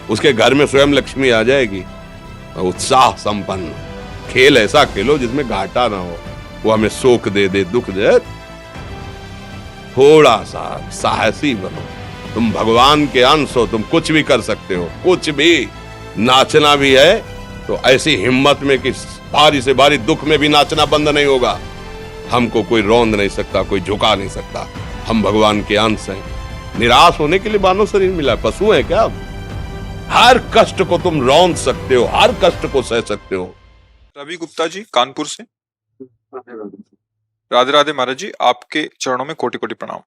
उसके घर में स्वयं लक्ष्मी आ जाएगी। उत्साह संपन्न खेल ऐसा खेलो जिसमें घाटा ना हो, वो हमें शोक दे दे, दुख दे, थोड़ा सा साहसी बनो। तुम भगवान के अंश हो, तुम कुछ भी कर सकते हो, कुछ भी। नाचना भी है तो ऐसी हिम्मत में कि भारी से भारी दुख में भी नाचना बंद नहीं होगा। हमको कोई रौंद नहीं सकता, कोई झुका नहीं सकता। हम भगवान के अंश हैं। निराश होने के लिए मानव शरीर मिला, पशु है क्या? हर कष्ट को तुम रौंद सकते हो, हर कष्ट को सह सकते हो। रवि गुप्ता जी कानपुर से। राधे राधे महाराज जी, आपके चरणों में कोटि कोटि प्रणाम।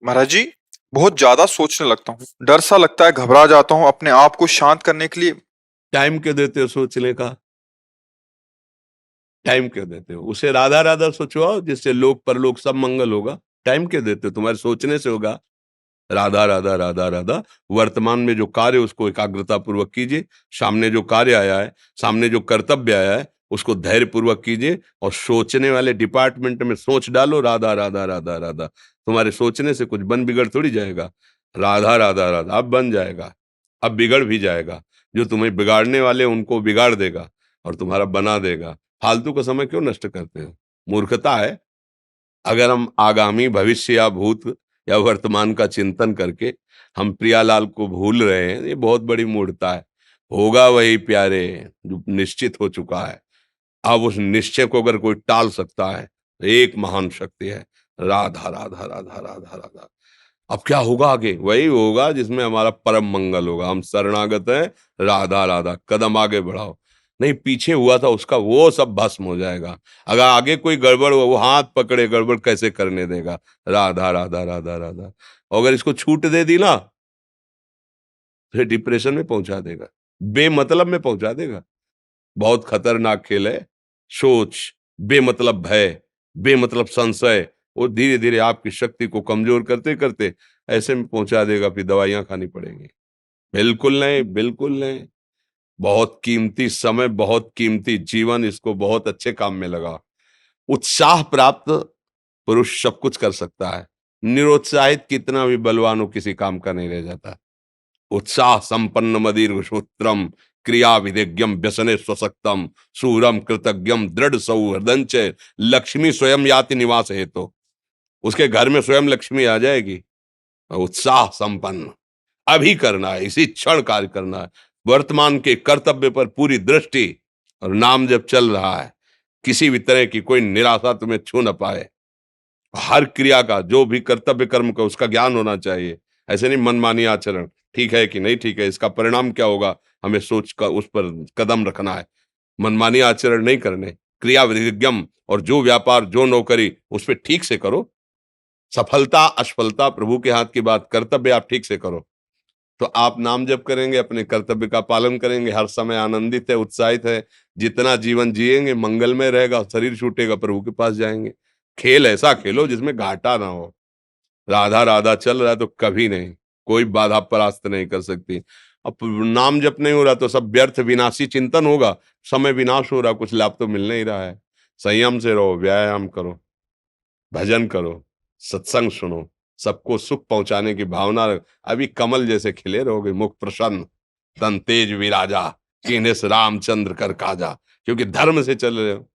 महाराज जी, बहुत ज्यादा सोचने लगता हूँ, डर सा लगता है, घबरा जाता हूँ। अपने आप को शांत करने के लिए टाइम क्यों देते हो सोचने का? टाइम क्यों देते हो? उसे राधा राधा सोचवाओ, जिससे लोक परलोक सब मंगल होगा। टाइम क्यों देते हो? तुम्हारे सोचने से होगा। राधा राधा राधा राधा। वर्तमान में जो कार्य उसको एकाग्रता पूर्वक कीजिए। सामने जो कार्य आया है, सामने जो कर्तव्य आया है, उसको धैर्य पूर्वक कीजिए। और सोचने वाले डिपार्टमेंट में सोच डालो राधा राधा राधा राधा। तुम्हारे सोचने से कुछ बन बिगड़ थोड़ी जाएगा। राधा राधा राधा अब बन जाएगा, अब बिगड़ भी जाएगा। जो तुम्हें बिगाड़ने वाले उनको बिगाड़ देगा और तुम्हारा बना देगा। फालतू का समय क्यों नष्ट करते हो? मूर्खता है। अगर हम आगामी भविष्य या भूत या वर्तमान का चिंतन करके हम प्रियालाल को भूल रहे हैं, ये बहुत बड़ी मूर्खता है। होगा वही प्यारे जो निश्चित हो चुका है। अब उस निश्चय को अगर कोई टाल सकता है तो एक महान शक्ति है, राधा राधा राधा राधा राधा। अब क्या होगा आगे? वही होगा जिसमें हमारा परम मंगल होगा। हम शरणागत हैं, राधा राधा। कदम आगे बढ़ाओ। नहीं, पीछे हुआ था उसका वो सब भस्म हो जाएगा। अगर आगे कोई गड़बड़ हो, वो हाथ पकड़े गड़बड़ कैसे करने देगा? राधा राधा राधा राधा। और अगर इसको छूट दे दी ना, फिर डिप्रेशन में पहुंचा देगा, बेमतलब में पहुंचा देगा। बहुत खतरनाक खेल है। सोच, बेमतलब भय, बेमतलब संशय, वो धीरे धीरे आपकी शक्ति को कमजोर करते करते ऐसे में पहुंचा देगा, फिर दवाइयां खानी पड़ेंगी। बिल्कुल नहीं, बिल्कुल नहीं। बहुत कीमती समय, बहुत कीमती जीवन, इसको बहुत अच्छे काम में लगा। उत्साह प्राप्त पुरुष सब कुछ कर सकता है। निरुत्साहित कितना भी बलवान हो, किसी काम का नहीं रह जाता। उत्साह संपन्न मदीर्घ सूत्रम क्रिया विधिज्ञम व्यसने स्वसक्तम सूरम कृतज्ञम दृढ़ सौहृदंच लक्ष्मी स्वयं याति निवास हेतु। उसके घर में स्वयं लक्ष्मी आ जाएगी। उत्साह संपन्न अभी करना है, इसी क्षण कार्य करना है। वर्तमान के कर्तव्य पर पूरी दृष्टि, और नाम जब चल रहा है, किसी भी तरह की कोई निराशा तुम्हें छू न पाए। हर क्रिया का, जो भी कर्तव्य कर्म का, उसका ज्ञान होना चाहिए। ऐसे नहीं मनमानी आचरण, ठीक है कि नहीं ठीक है, इसका परिणाम क्या होगा, हमें सोच कर उस पर कदम रखना है। मनमानी आचरण नहीं करने। क्रिया विधिज्ञम, और जो व्यापार जो नौकरी उस पर ठीक से करो। सफलता असफलता प्रभु के हाथ की बात, कर्तव्य आप ठीक से करो तो आप नाम जप करेंगे, अपने कर्तव्य का पालन करेंगे, हर समय आनंदित है, उत्साहित है। जितना जीवन जिएंगे मंगलमय रहेगा। शरीर छूटेगा, प्रभु के पास जाएंगे। खेल ऐसा खेलो जिसमें घाटा ना हो। राधा राधा चल रहा है तो कभी नहीं, कोई बाधा परास्त नहीं कर सकती। अब नाम जप नहीं हो रहा तो सब व्यर्थ विनाशी चिंतन होगा। समय विनाश हो रहा, कुछ लाभ तो मिल नहीं रहा है। संयम से रहो, व्यायाम करो, भजन करो, सत्संग सुनो, सबको सुख पहुंचाने की भावना रख। अभी कमल जैसे खिले रहोगे, मुख प्रसन्न, तन तेज विराजा, कीन्हिस रामचंद्र कर काजा। क्योंकि धर्म से चल रहे हो।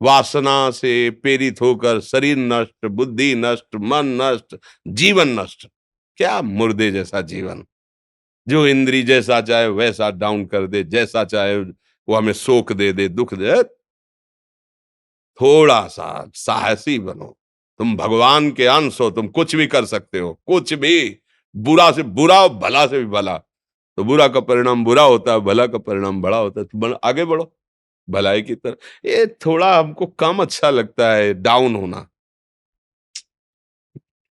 वासना से प्रेरित होकर शरीर नष्ट, बुद्धि नष्ट, मन नष्ट, जीवन नष्ट। क्या मुर्दे जैसा जीवन, जो इंद्री जैसा चाहे वैसा डाउन कर दे, जैसा चाहे वो हमें शोक दे दे, दुख दे। थोड़ा सा साहसी बनो। तुम भगवान के अंश हो, तुम कुछ भी कर सकते हो, कुछ भी। बुरा से बुरा, भला से भी भला। तो बुरा का परिणाम बुरा होता है, भला का परिणाम बड़ा होता है। तो आगे बढ़ो भलाई की तरफ। ये थोड़ा हमको कम अच्छा लगता है डाउन होना।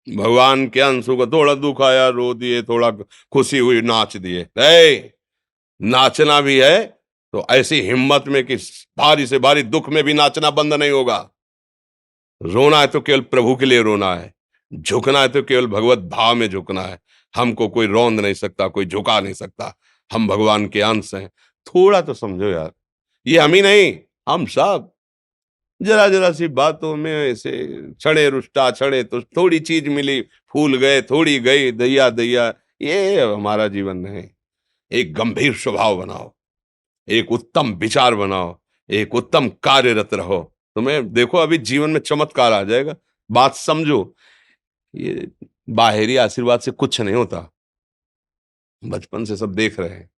भगवान के अंशों का थोड़ा दुख आया रो दिए, थोड़ा खुशी हुई नाच दिए। नाचना भी है तो ऐसी हिम्मत में कि भारी से भारी दुख में भी नाचना बंद नहीं होगा। रोना है तो केवल प्रभु के लिए रोना है। झुकना है तो केवल भगवत भाव में झुकना है। हमको कोई रौंद नहीं सकता, कोई झुका नहीं सकता। हम भगवान के अंश हैं। थोड़ा तो समझो यार, ये हम ही नहीं, हम सब। जरा जरा सी बातों में ऐसे क्षणे रुष्टा क्षणे तो थोड़ी चीज मिली, फूल गए, थोड़ी गई, दैया दैया। ये हमारा नहीं है। एक गंभीर स्वभाव बनाओ, एक उत्तम विचार बनाओ, एक उत्तम कार्यरत रहो। तुम्हें देखो अभी जीवन में चमत्कार आ जाएगा। बात समझो, ये बाहरी आशीर्वाद से कुछ नहीं होता। बचपन से सब देख रहे हैं।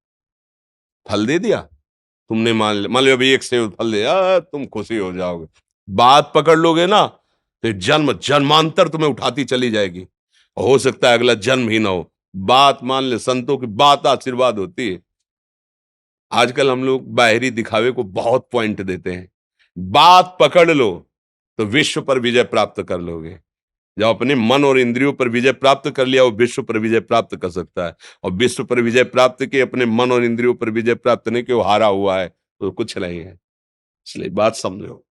फल दे दिया, तुमने मान लो अभी एक सेब फल दिया, तुम खुशी हो जाओगे। बात पकड़ लोगे ना तो जन्म जन्मांतर तुम्हें उठाती चली जाएगी। हो सकता है अगला जन्म ही ना हो। बात मान ले, संतों की बात आशीर्वाद होती है। आजकल हम लोग बाहरी दिखावे को बहुत पॉइंट देते हैं। बात पकड़ लो तो विश्व पर विजय प्राप्त कर लोगे। जब अपने मन और इंद्रियों पर विजय प्राप्त कर लिया, वो विश्व पर विजय प्राप्त कर सकता है। और विश्व पर विजय प्राप्त किए, अपने मन और इंद्रियों पर विजय प्राप्त नहीं कि वो हारा हुआ है तो कुछ नहीं है। इसलिए बात समझो।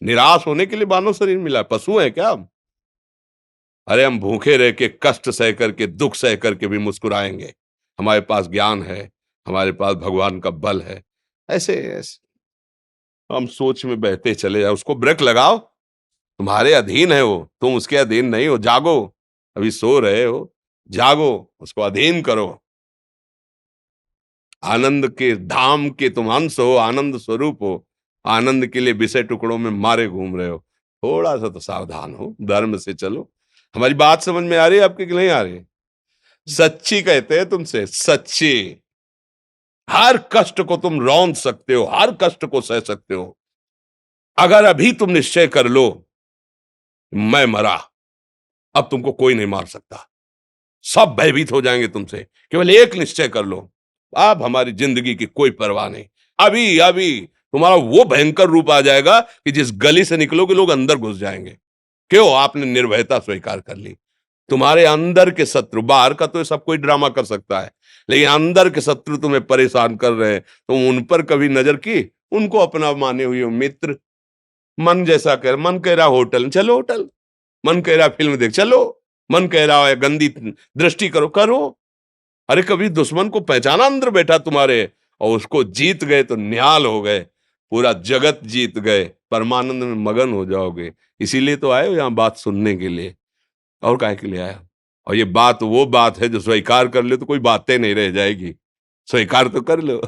निराश होने के लिए मानव शरीर मिला, पशु है क्या हम? अरे हम भूखे रह के, कष्ट सह करके, दुख सह करके भी मुस्कुराएंगे। हमारे पास ज्ञान है, हमारे पास भगवान का बल है। ऐसे ऐसे हम सोच में बहते चले जाओ। उसको ब्रेक लगाओ। तुम्हारे अधीन है वो, तुम उसके अधीन नहीं हो। जागो, अभी सो रहे हो, जागो, उसको अधीन करो। आनंद के धाम के तुम अंश हो, आनंद स्वरूप हो। आनंद के लिए विषय टुकड़ों में मारे घूम रहे हो। थोड़ा सा तो सावधान हो, धर्म से चलो। हमारी बात समझ में आ रही है आपकी कि नहीं आ रही? सच्ची कहते हैं तुमसे, सच्ची। हर कष्ट को तुम रौंद सकते हो, हर कष्ट को सह सकते हो। अगर अभी तुम निश्चय कर लो मैं मरा, अब तुमको कोई नहीं मार सकता। सब भयभीत हो जाएंगे तुमसे। केवल एक निश्चय कर लो, अब हमारी जिंदगी की कोई परवाह नहीं। अभी अभी तुम्हारा वो भयंकर रूप आ जाएगा कि जिस गली से निकलोगे लोग अंदर घुस जाएंगे। क्यों? आपने निर्भयता स्वीकार कर ली। तुम्हारे अंदर के शत्रु, बाहर का तो सब कोई ड्रामा कर सकता है, लेकिन अंदर के शत्रु तुम्हें परेशान कर रहे हैं। तुम उन पर कभी नजर की? उनको अपना माने हुए हो मित्र। मन जैसा कर, मन कह रहा होटल चलो होटल, मन कह रहा फिल्म देख चलो, मन कह रहा है गंदी दृष्टि करो करो। अरे कभी दुश्मन को पहचाना अंदर बैठा तुम्हारे, और उसको जीत गए तो निहाल हो गए। पूरा जगत जीत गए, परमानंद में मगन हो जाओगे। इसीलिए तो आए हो यहाँ बात सुनने के लिए, और काहे के लिए आया? और ये बात वो बात है जो स्वीकार कर ले तो कोई बातें नहीं रह जाएगी। स्वीकार तो कर लो।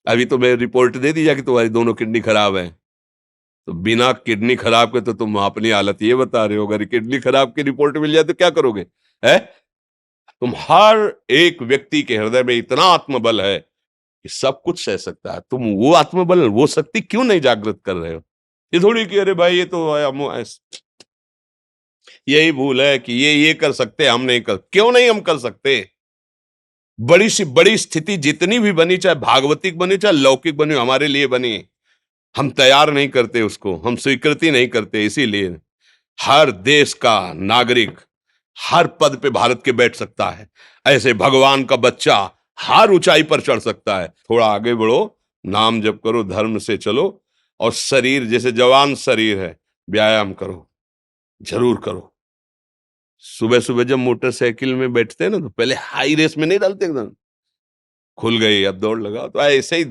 अभी तो मैं रिपोर्ट दे दी कि तुम्हारी दोनों किडनी खराब है। तो बिना किडनी खराब के तो तुम अपनी हालत ये बता रहे हो। अगर किडनी खराब की रिपोर्ट मिल जाए तो क्या करोगे? है? तुम हर एक व्यक्ति के हृदय में इतना आत्मबल है कि सब कुछ सह सकता है। तुम वो आत्मबल, वो शक्ति क्यों नहीं जागृत कर रहे हो? ये थोड़ी कि अरे भाई ये तो यही भूल है कि ये कर सकते हैं, हम नहीं कर। क्यों नहीं हम कर सकते? बड़ी सी बड़ी स्थिति जितनी भी बनी, चाहे भागवतिक बनी चाहे लौकिक बनी, हमारे लिए बनी, हम तैयार नहीं करते उसको, हम स्वीकृति नहीं करते। इसीलिए हर देश का नागरिक हर पद पे भारत के बैठ सकता है। ऐसे भगवान का बच्चा हर ऊंचाई पर चढ़ सकता है। थोड़ा आगे बढ़ो, नाम जप करो, धर्म से चलो, और शरीर जैसे जवान शरीर है, व्यायाम करो, जरूर करो। सुबह सुबह जब मोटरसाइकिल में बैठते हैं ना तो पहले हाई रेस में नहीं डालते, एकदम खुल गई अब दौड़ लगाओ। तो ऐसे ही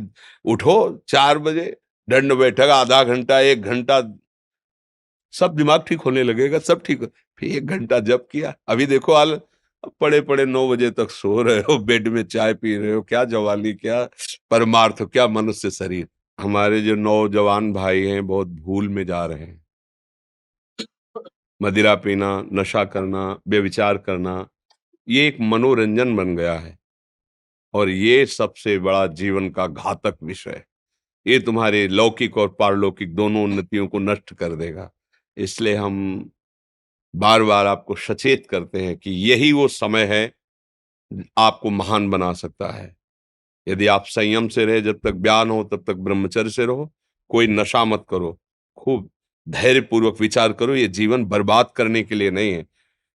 उठो 4 बजे, दंड बैठक आधा घंटा 1 घंटा, सब दिमाग ठीक होने लगेगा, सब ठीक हो। फिर 1 घंटा जब किया, अभी देखो हाल, पड़े पड़े 9 बजे तक सो रहे हो, बेड में चाय पी रहे हो। क्या जवानी, क्या परमार्थ, क्या मनुष्य शरीर। हमारे जो नौजवान भाई हैं बहुत भूल में जा रहे हैं। मदिरा पीना, नशा करना, व्यभिचार करना, ये एक मनोरंजन बन गया है। और ये सबसे बड़ा जीवन का घातक विषय है। ये तुम्हारे लौकिक और पारलौकिक दोनों उन्नतियों को नष्ट कर देगा। इसलिए हम बार बार आपको सचेत करते हैं कि यही वो समय है आपको महान बना सकता है। यदि आप संयम से रहे, जब तक ज्ञान हो तब तक ब्रह्मचर्य से रहो, कोई नशा मत करो, खूब धैर्य पूर्वक विचार करो। ये जीवन बर्बाद करने के लिए नहीं है,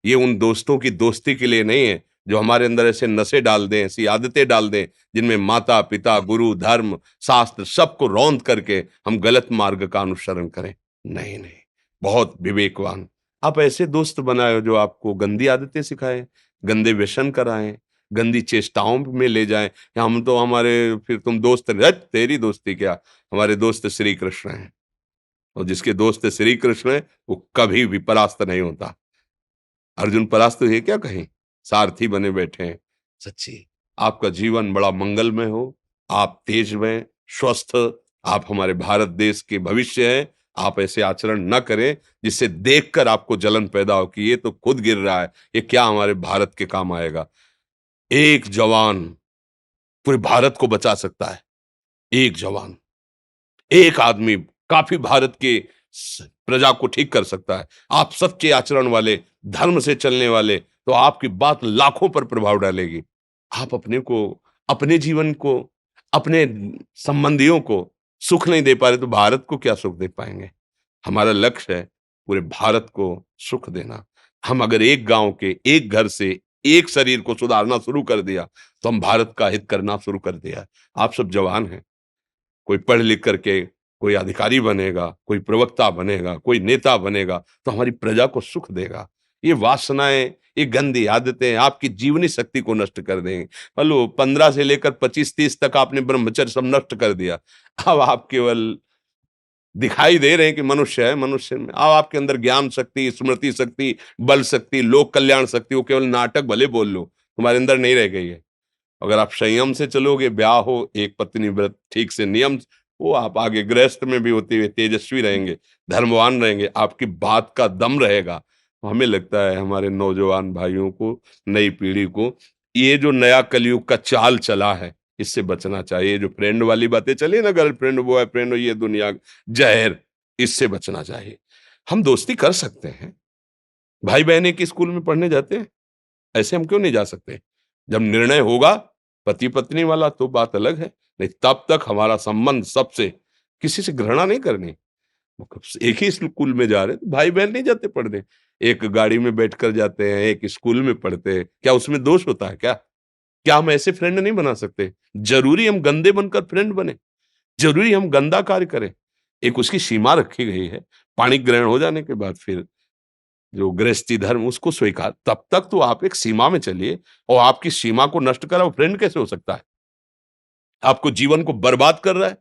ये उन दोस्तों की दोस्ती के लिए नहीं है जो हमारे अंदर ऐसे नशे डाल दें, ऐसी आदतें डाल दें जिनमें माता पिता गुरु धर्म शास्त्र सबको रौंद करके हम गलत मार्ग का अनुसरण करें। नहीं नहीं, बहुत विवेकवान। आप ऐसे दोस्त बनाए हो जो आपको गंदी आदतें सिखाएं, गंदे व्यसन कराएं, गंदी चेष्टाओं में ले जाएं। या हम तो हमारे, फिर तुम दोस्त नहीं, हट, तेरी दोस्ती क्या, हमारे दोस्त श्री कृष्ण हैं। और जिसके दोस्त श्री कृष्ण है वो कभी भी परास्त नहीं होता। अर्जुन परास्त हुए क्या कहीं? सारथी बने बैठे हैं। सच्ची आपका जीवन बड़ा मंगलमय हो, आप तेज में स्वस्थ, आप हमारे भारत देश के भविष्य हैं। आप ऐसे आचरण न करें जिससे देखकर आपको जलन पैदा हो कि ये तो खुद गिर रहा है, ये क्या हमारे भारत के काम आएगा। एक जवान पूरे भारत को बचा सकता है। एक जवान, एक आदमी काफी भारत के प्रजा को ठीक कर सकता है। आप सच्चे आचरण वाले, धर्म से चलने वाले, तो आपकी बात लाखों पर प्रभाव डालेगी। आप अपने को, अपने जीवन को, अपने संबंधियों को सुख नहीं दे पा रहे तो भारत को क्या सुख दे पाएंगे। हमारा लक्ष्य है पूरे भारत को सुख देना। हम अगर एक गांव के, एक घर से, एक शरीर को सुधारना शुरू कर दिया तो हम भारत का हित करना शुरू कर दिया। आप सब जवान हैं, कोई पढ़ लिख करके कोई अधिकारी बनेगा, कोई प्रवक्ता बनेगा, कोई नेता बनेगा तो हमारी प्रजा को सुख देगा। ये वासनाएं, ये गंदी आदतें आपकी जीवनी शक्ति को नष्ट कर देंगे। लो 15 से लेकर 25-30 तक आपने ब्रह्मचर्य सब नष्ट कर दिया। अब आप केवल दिखाई दे रहे हैं कि मनुष्य है, मनुष्य में अब आपके अंदर ज्ञान शक्ति, स्मृति शक्ति, बल शक्ति, लोक कल्याण शक्ति, वो केवल नाटक भले बोल लो, तुम्हारे अंदर नहीं रह गई है। अगर आप संयम से चलोगे, ब्याह हो, एक पत्नी व्रत ठीक से नियम, वो आप आगे गृहस्थ में भी होते हुए तेजस्वी रहेंगे, धर्मवान रहेंगे, आपकी बात का दम रहेगा। तो हमें लगता है हमारे नौजवान भाइयों को, नई पीढ़ी को, ये जो नया कलयुग का चाल चला है इससे बचना चाहिए। जो फ्रेंड वाली बातें चली ना, गर्लफ्रेंड बॉयफ्रेंड, ये दुनिया जहर, इससे बचना चाहिए। हम दोस्ती कर सकते हैं, भाई बहन एक ही स्कूल में पढ़ने जाते हैं, ऐसे हम क्यों नहीं जा सकते। जब निर्णय होगा पति पत्नी वाला तो बात अलग है, नहीं तब तक हमारा संबंध सबसे, किसी से घृणा नहीं करनी। एक ही स्कूल में जा रहे हैं तो भाई बहन नहीं जाते पढ़ने, एक गाड़ी में बैठकर जाते हैं, एक स्कूल में पढ़ते हैं, क्या उसमें दोष होता है क्या? क्या हम ऐसे फ्रेंड नहीं बना सकते? जरूरी हम गंदे बनकर फ्रेंड बने? जरूरी हम गंदा कार्य करें? एक उसकी सीमा रखी गई है। पाणी ग्रहण हो जाने के बाद फिर जो गृहस्थी धर्म उसको स्वीकार, तब तक तो आप एक सीमा में चलिए। और आपकी सीमा को नष्ट करा वो फ्रेंड कैसे हो सकता है? आपको जीवन को बर्बाद कर रहा है,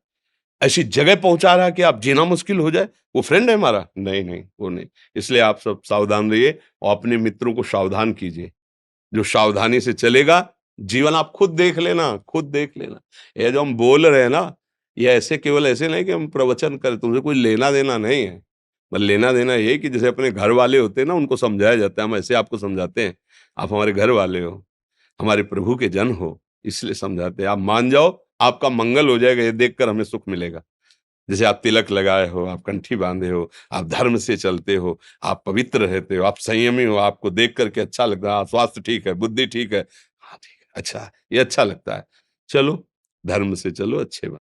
ऐसी जगह पहुंचा रहा है कि आप जीना मुश्किल हो जाए, वो फ्रेंड है हमारा? नहीं नहीं, वो नहीं। इसलिए आप सब सावधान रहिए और अपने मित्रों को सावधान कीजिए। जो सावधानी से चलेगा, जीवन आप खुद देख लेना, खुद देख लेना। ये जो हम बोल रहे हैं ना, ये ऐसे केवल ऐसे नहीं कि हम प्रवचन करें, तुमसे कोई लेना देना नहीं है। पर लेना देना ये कि जैसे अपने घर वाले होते हैं ना, उनको समझाया जाता है, हम ऐसे आपको समझाते हैं। आप हमारे घर वाले हो, हमारे प्रभु के जन हो, इसलिए समझाते हैं। आप मान जाओ, आपका मंगल हो जाएगा, ये देखकर हमें सुख मिलेगा। जैसे आप तिलक लगाए हो, आप कंठी बांधे हो, आप धर्म से चलते हो, आप पवित्र रहते हो, आप संयमी हो, आपको देख करके अच्छा लगता है। हाँ, स्वास्थ्य ठीक है, बुद्धि ठीक है, हाँ ठीक है, अच्छा, ये अच्छा लगता है। चलो, धर्म से चलो, अच्छे बनो।